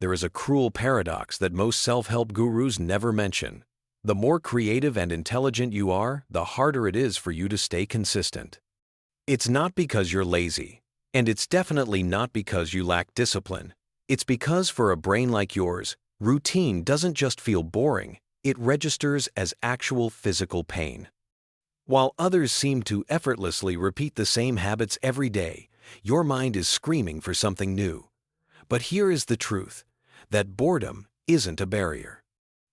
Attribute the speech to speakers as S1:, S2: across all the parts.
S1: there is a cruel paradox that most self-help gurus never mention. The more creative and intelligent you are, the harder it is for you to stay consistent. It's not because you're lazy, and it's definitely not because you lack discipline. It's because for a brain like yours, routine doesn't just feel boring, it registers as actual physical pain. While others seem to effortlessly repeat the same habits every day, your mind is screaming for something new. But here is the truth, that boredom isn't a barrier.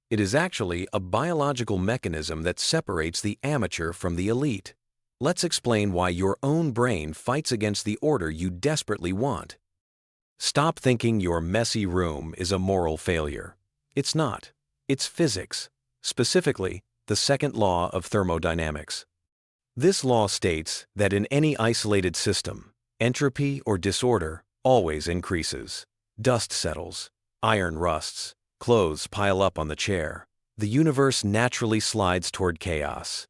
S1: It is actually a biological mechanism that separates the amateur from the elite. Let's explain why your own brain fights against the order you desperately want. Stop thinking your messy room is a moral failure. It's not. It's physics, specifically the Second Law of Thermodynamics. This law states that in any isolated system, entropy or disorder always increases. Dust settles, iron rusts, clothes pile up on the chair. The universe naturally slides toward chaos.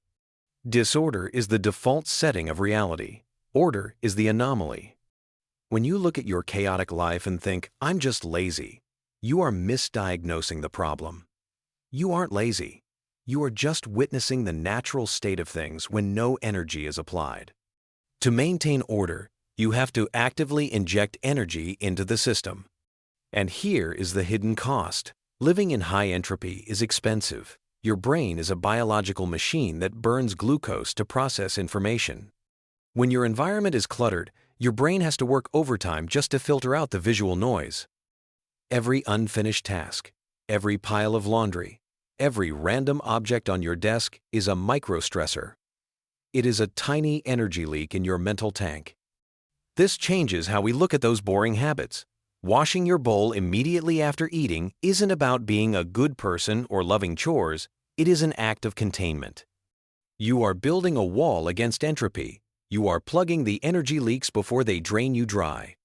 S1: Disorder is the default setting of reality. Order is the anomaly. When you look at your chaotic life and think, "I'm just lazy," you are misdiagnosing the problem. You aren't lazy. You are just witnessing the natural state of things when no energy is applied. To maintain order, you have to actively inject energy into the system. And here is the hidden cost. Living in high entropy is expensive. Your brain is a biological machine that burns glucose to process information. When your environment is cluttered, your brain has to work overtime just to filter out the visual noise. Every unfinished task, every pile of laundry, every random object on your desk is a microstressor. It is a tiny energy leak in your mental tank. This changes how we look at those boring habits. Washing your bowl immediately after eating isn't about being a good person or loving chores, it is an act of containment. You are building a wall against entropy. You are plugging the energy leaks before they drain you dry.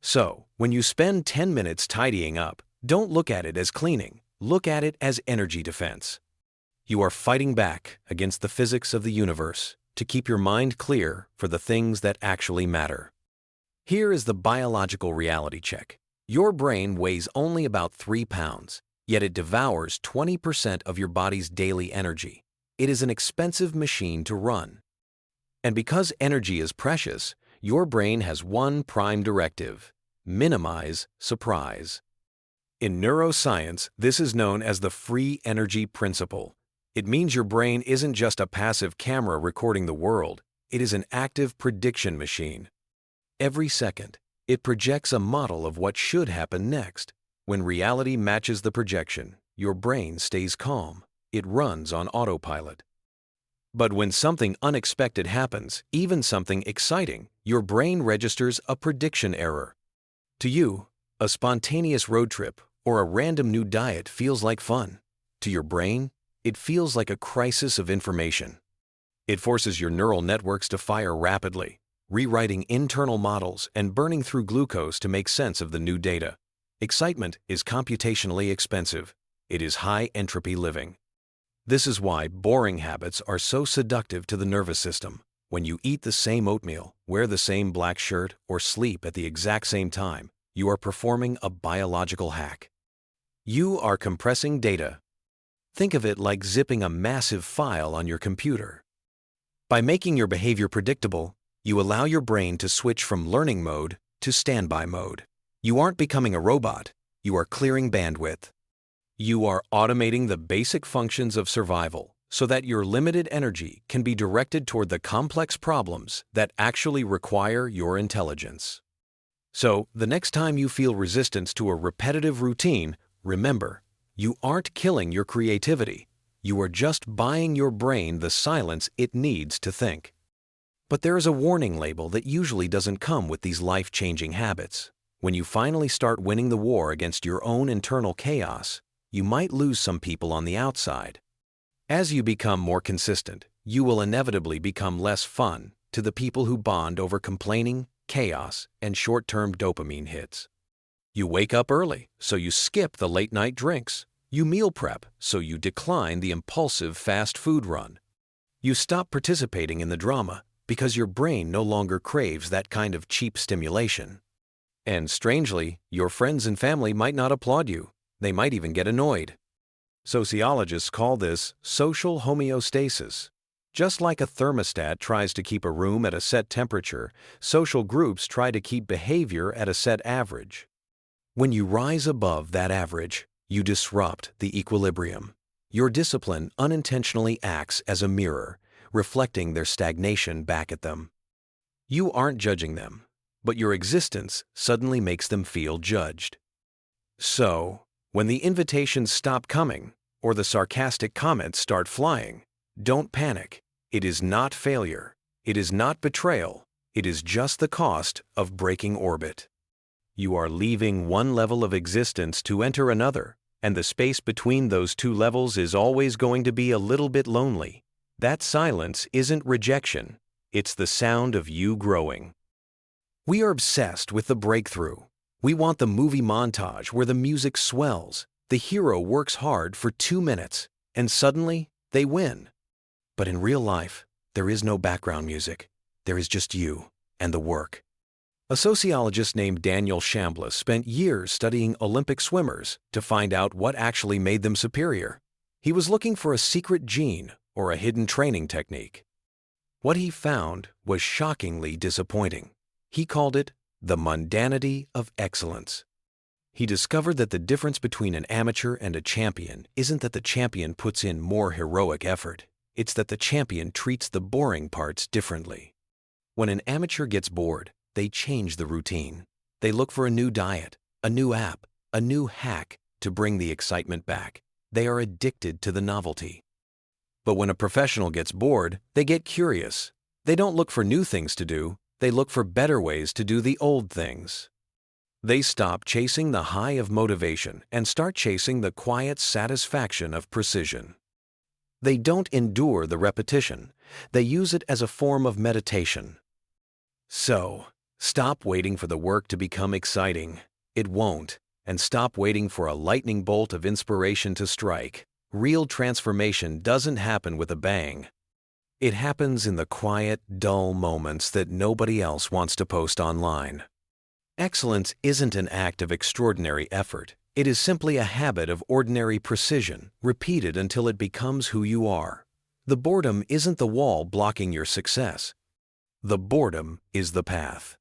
S1: So, when you spend 10 minutes tidying up, don't look at it as cleaning. Look at it as energy defense. You are fighting back against the physics of the universe to keep your mind clear for the things that actually matter. Here is the biological reality check. Your brain weighs only about 3 pounds, yet it devours 20% of your body's daily energy. It is an expensive machine to run. And because energy is precious, your brain has one prime directive: minimize surprise. In neuroscience, this is known as the free energy principle. It means your brain isn't just a passive camera recording the world, it is an active prediction machine. Every second, it projects a model of what should happen next. When reality matches the projection, your brain stays calm. It runs on autopilot. But when something unexpected happens, even something exciting, your brain registers a prediction error. To you, a spontaneous road trip or a random new diet feels like fun. To your brain, it feels like a crisis of information. It forces your neural networks to fire rapidly, rewriting internal models and burning through glucose to make sense of the new data. Excitement is computationally expensive. It is high entropy living. This is why boring habits are so seductive to the nervous system. When you eat the same oatmeal, wear the same black shirt, or sleep at the exact same time, you are performing a biological hack. You are compressing data. Think of it like zipping a massive file on your computer. By making your behavior predictable, you allow your brain to switch from learning mode to standby mode. You aren't becoming a robot, you are clearing bandwidth. You are automating the basic functions of survival so that your limited energy can be directed toward the complex problems that actually require your intelligence. So, the next time you feel resistance to a repetitive routine, remember, you aren't killing your creativity. You are just buying your brain the silence it needs to think. But there is a warning label that usually doesn't come with these life-changing habits. When you finally start winning the war against your own internal chaos, you might lose some people on the outside. As you become more consistent, you will inevitably become less fun to the people who bond over complaining, chaos, and short-term dopamine hits. You wake up early, so you skip the late-night drinks. You meal prep, so you decline the impulsive fast food run. You stop participating in the drama because your brain no longer craves that kind of cheap stimulation. And strangely, your friends and family might not applaud you. They might even get annoyed. Sociologists call this social homeostasis. Just like a thermostat tries to keep a room at a set temperature, social groups try to keep behavior at a set average. When you rise above that average, you disrupt the equilibrium. Your discipline unintentionally acts as a mirror, reflecting their stagnation back at them. You aren't judging them, but your existence suddenly makes them feel judged. So, when the invitations stop coming, or the sarcastic comments start flying, don't panic. It is not failure. It is not betrayal. It is just the cost of breaking orbit. You are leaving one level of existence to enter another, and the space between those two levels is always going to be a little bit lonely. That silence isn't rejection. It's the sound of you growing. We are obsessed with the breakthrough. We want the movie montage where the music swells, the hero works hard for 2 minutes, and suddenly they win. But in real life, there is no background music. There is just you and the work. A sociologist named Daniel Chambliss spent years studying Olympic swimmers to find out what actually made them superior. He was looking for a secret gene or a hidden training technique. What he found was shockingly disappointing. He called it the mundanity of excellence. He discovered that the difference between an amateur and a champion isn't that the champion puts in more heroic effort. It's that the champion treats the boring parts differently. When an amateur gets bored, they change the routine. They look for a new diet, a new app, a new hack to bring the excitement back. They are addicted to the novelty. But when a professional gets bored, they get curious. They don't look for new things to do. They look for better ways to do the old things. They stop chasing the high of motivation and start chasing the quiet satisfaction of precision. They don't endure the repetition. They use it as a form of meditation. So, stop waiting for the work to become exciting. It won't. And stop waiting for a lightning bolt of inspiration to strike. Real transformation doesn't happen with a bang. It happens in the quiet, dull moments that nobody else wants to post online. Excellence isn't an act of extraordinary effort. It is simply a habit of ordinary precision, repeated until it becomes who you are. The boredom isn't the wall blocking your success. The boredom is the path.